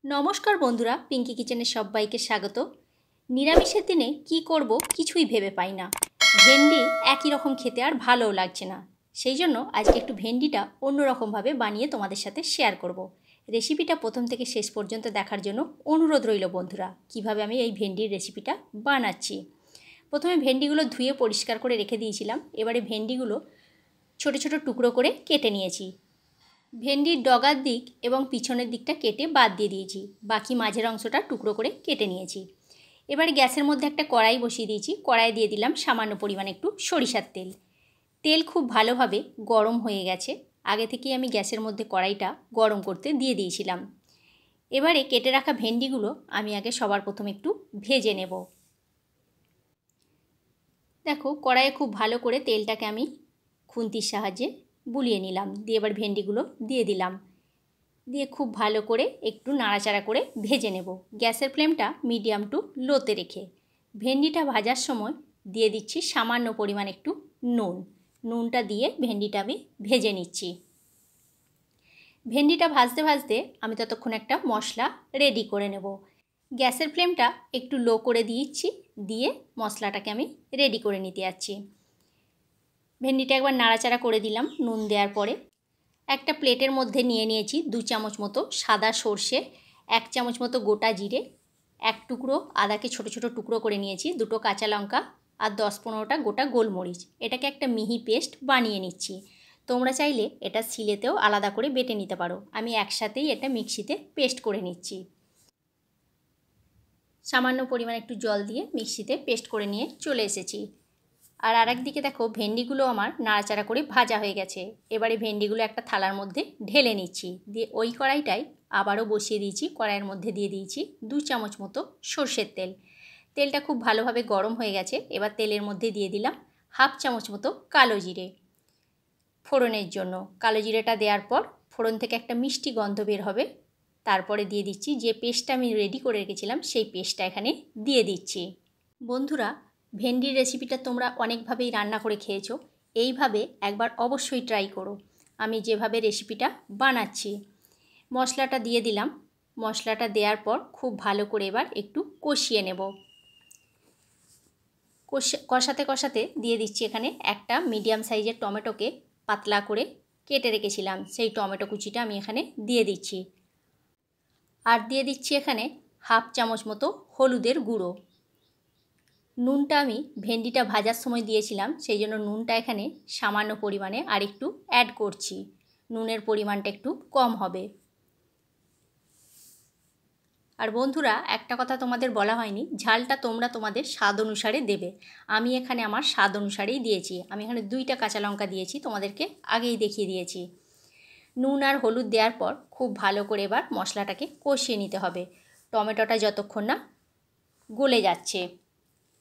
নমস্কার বন্ধুরা, পিঙ্কি কিচেনে সবাইকে স্বাগত। নিরামিষের দিনে কি করব কিছুই ভেবে পাই না। ভেন্ডি একই রকম খেতে আর ভালোও লাগছে না। সেই জন্য আজকে একটু ভেন্ডিটা অন্যরকমভাবে বানিয়ে তোমাদের সাথে শেয়ার করব। রেসিপিটা প্রথম থেকে শেষ পর্যন্ত দেখার জন্য অনুরোধ রইল বন্ধুরা, কিভাবে আমি এই ভেন্ডির রেসিপিটা বানাচ্ছি। প্রথমে ভেন্ডিগুলো ধুয়ে পরিষ্কার করে রেখে দিয়েছিলাম। এবারে ভেন্ডিগুলো ছোট ছোট টুকরো করে কেটে নিয়েছি। ভেন্ডির ডগার দিক এবং পিছনের দিকটা কেটে বাদ দিয়ে দিয়েছি, বাকি মাঝের অংশটা টুকরো করে কেটে নিয়েছি। এবারে গ্যাসের মধ্যে একটা কড়াই বসিয়ে দিয়েছি। কড়াইয়ে দিয়ে দিলাম সামান্য পরিমাণে একটু সরিষার তেল। তেল খুব ভালোভাবে গরম হয়ে গেছে। আগে থেকেই আমি গ্যাসের মধ্যে কড়াইটা গরম করতে দিয়ে দিয়েছিলাম। এবারে কেটে রাখা ভেন্ডিগুলো আমি আগে সবার প্রথমে একটু ভেজে নেব। দেখো, কড়াইয়ে খুব ভালো করে তেলটাকে আমি খুন্তির সাহায্যে বুলিয়ে নিলাম। দিয়ে এবার ভেন্ডিগুলো দিয়ে দিলাম। দিয়ে খুব ভালো করে একটু নাড়াচাড়া করে ভেজে নেব, গ্যাসের ফ্লেমটা মিডিয়াম টু লোতে রেখে। ভেন্ডিটা ভাজার সময় দিয়ে দিচ্ছি সামান্য পরিমাণ একটু নুনটা দিয়ে ভেন্ডিটা আমি ভেজে নিচ্ছি। ভেন্ডিটা ভাজতে ভাজতে আমি ততক্ষণ একটা মশলা রেডি করে নেব। গ্যাসের ফ্লেমটা একটু লো করে দিচ্ছি, দিয়ে মশলাটাকে আমি রেডি করে নিতে যাচ্ছি। ভেন্ডিটা একবার নাড়াচাড়া করে দিলাম নুন দেওয়ার পরে। একটা প্লেটের মধ্যে নিয়ে নিয়েছি 2 চামচ মতো সাদা সর্ষে, 1 চামচ মতো গোটা জিরে, 1 টুকরো আদাকে ছোট ছোট টুকরো করে নিয়েছি, 2টো কাঁচা লঙ্কা আর 10-15টা গোটা গোলমরিচ। এটাকে একটা মিহি পেস্ট বানিয়ে নিচ্ছি। তোমরা চাইলে এটা শিলেতেও আলাদা করে বেটে নিতে পারো। আমি একসাথেই এটা মিক্সিতে পেস্ট করে নিচ্ছি। সামান্য পরিমাণ একটু জল দিয়ে মিক্সিতে পেস্ট করে নিয়ে চলে এসেছি। আর আরেক দিকে দেখো, ভেন্ডিগুলো আমার নাড়াচাড়া করে ভাজা হয়ে গেছে। এবারে ভেন্ডিগুলো একটা থালার মধ্যে ঢেলে নিচ্ছি। দিয়ে ওই কড়াইটাই আবারও বসিয়ে দিয়েছি। কড়াইয়ের মধ্যে দিয়ে দিয়েছি 2 চামচ মতো সর্ষের তেল। তেলটা খুব ভালোভাবে গরম হয়ে গেছে। এবার তেলের মধ্যে দিয়ে দিলাম 1/2 চামচ মতো কালো জিরে ফোড়নের জন্য। কালো জিরেটা দেওয়ার পর ফোড়ন থেকে একটা মিষ্টি গন্ধ বের হবে। তারপরে দিয়ে দিচ্ছি যে পেস্টটা আমি রেডি করে রেখেছিলাম, সেই পেস্টটা এখানে দিয়ে দিচ্ছি। বন্ধুরা, ভেন্ডির রেসিপিটা তোমরা অনেকভাবেই রান্না করে খেয়েছো। এইভাবে একবার অবশ্যই ট্রাই করো আমি যেভাবে রেসিপিটা বানাচ্ছি। মশলাটা দিয়ে দিলাম। মশলাটা দেওয়ার পর খুব ভালো করে এবার একটু কষিয়ে নেব। কষাতে কষাতে দিয়ে দিচ্ছি এখানে একটা মিডিয়াম সাইজের টমেটোকে পাতলা করে কেটে রেখেছিলাম, সেই টমেটো কুচিটা আমি এখানে দিয়ে দিচ্ছি। আর দিয়ে দিচ্ছি এখানে 1/2 চামচ মতো হলুদের গুঁড়ো। নুনটা আমি ভেন্ডিটা ভাজার সময় দিয়েছিলাম, সেই জন্য নুনটা এখানে সামান্য পরিমাণে আর একটু অ্যাড করছি। নুনের পরিমাণটা একটু কম হবে। আর বন্ধুরা, একটা কথা তোমাদের বলা হয়নি, ঝালটা তোমরা তোমাদের স্বাদ অনুসারে দেবে। আমি এখানে আমার স্বাদ অনুসারেই দিয়েছি। আমি এখানে 2টা কাঁচা লঙ্কা দিয়েছি, তোমাদেরকে আগেই দেখিয়ে দিয়েছি। নুন আর হলুদ দেওয়ার পর খুব ভালো করে এবার মশলাটাকে কষিয়ে নিতে হবে, টমেটোটা যতক্ষণ না গলে যাচ্ছে।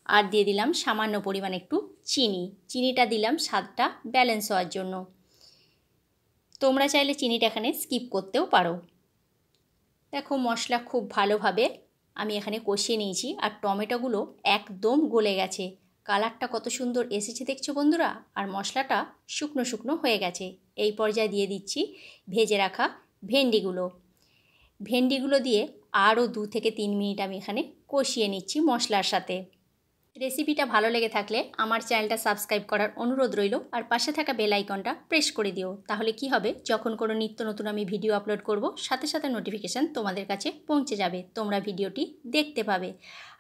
আর দিয়ে দিলাম সামান্য পরিমাণ একটু চিনিটা দিলাম স্বাদটা ব্যালেন্স হওয়ার জন্য। তোমরা চাইলে চিনিটা এখানে স্কিপ করতেও পারো। দেখো, মশলা খুব ভালোভাবে আমি এখানে কষিয়ে নিয়েছি আর টমেটোগুলো একদম গলে গেছে। কালারটা কত সুন্দর এসেছে দেখছো বন্ধুরা। আর মশলাটা শুকনো শুকনো হয়ে গেছে। এই পর্যায়ে দিয়ে দিচ্ছি ভেজে রাখা ভেন্ডিগুলো দিয়ে আরও 2 থেকে 3 মিনিট আমি এখানে কষিয়ে নিচ্ছি মশলার সাথে। রেসিপিটা ভালো লেগে থাকলে আমার চ্যানেলটা সাবস্ক্রাইব করার অনুরোধ রইল। আর পাশে থাকা বেল আইকনটা প্রেস করে দিও। তাহলে কি হবে, যখন কোনো নিত্য নতুন আমি ভিডিও আপলোড করব, সাথে সাথে নোটিফিকেশান তোমাদের কাছে পৌঁছে যাবে, তোমরা ভিডিওটি দেখতে পাবে।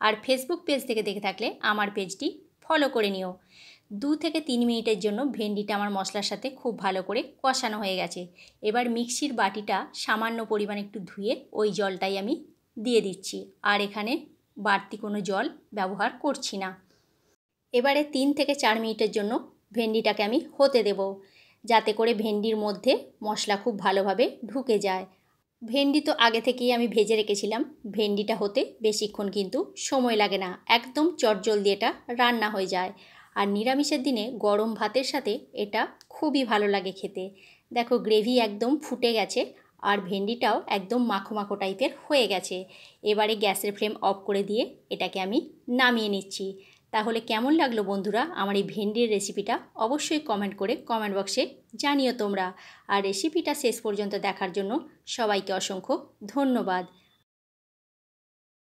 আর ফেসবুক পেজ থেকে দেখে থাকলে আমার পেজটি ফলো করে নিও। 2 থেকে 3 মিনিটের জন্য ভেন্ডিটা আমার মশলার সাথে খুব ভালো করে কষানো হয়ে গেছে। এবার মিক্সির বাটিটা সামান্য পরিমাণ একটু ধুয়ে ওই জলটাই আমি দিয়ে দিচ্ছি। আর এখানে বাড়তি কোনো জল ব্যবহার করছি না। এবারে 3 থেকে 4 মিনিটের জন্য ভেন্ডিটাকে আমি হতে দেব, যাতে করে ভেন্ডির মধ্যে মশলা খুব ভালোভাবে ঢুকে যায়। ভেন্ডি তো আগে থেকেই আমি ভেজে রেখেছিলাম। ভেন্ডিটা হতে বেশিক্ষণ কিন্তু সময় লাগে না, একদম চটজলদি এটা রান্না হয়ে যায়। আর নিরামিষের দিনে গরম ভাতের সাথে এটা খুবই ভালো লাগে খেতে। দেখো, গ্রেভি একদম ফুটে গেছে আর ভেন্ডিটাও একদম মাখো মাখো টাইপের হয়ে গেছে। এবারে গ্যাসের ফ্লেম অফ করে দিয়ে এটাকে আমি নামিয়ে নিচ্ছি। তাহলে কেমন লাগলো বন্ধুরা আমার এই ভেন্ডির রেসিপিটা, অবশ্যই কমেন্ট করে কমেন্ট বক্সে জানিও তোমরা। আর রেসিপিটা শেষ পর্যন্ত দেখার জন্য সবাইকে অসংখ্য ধন্যবাদ।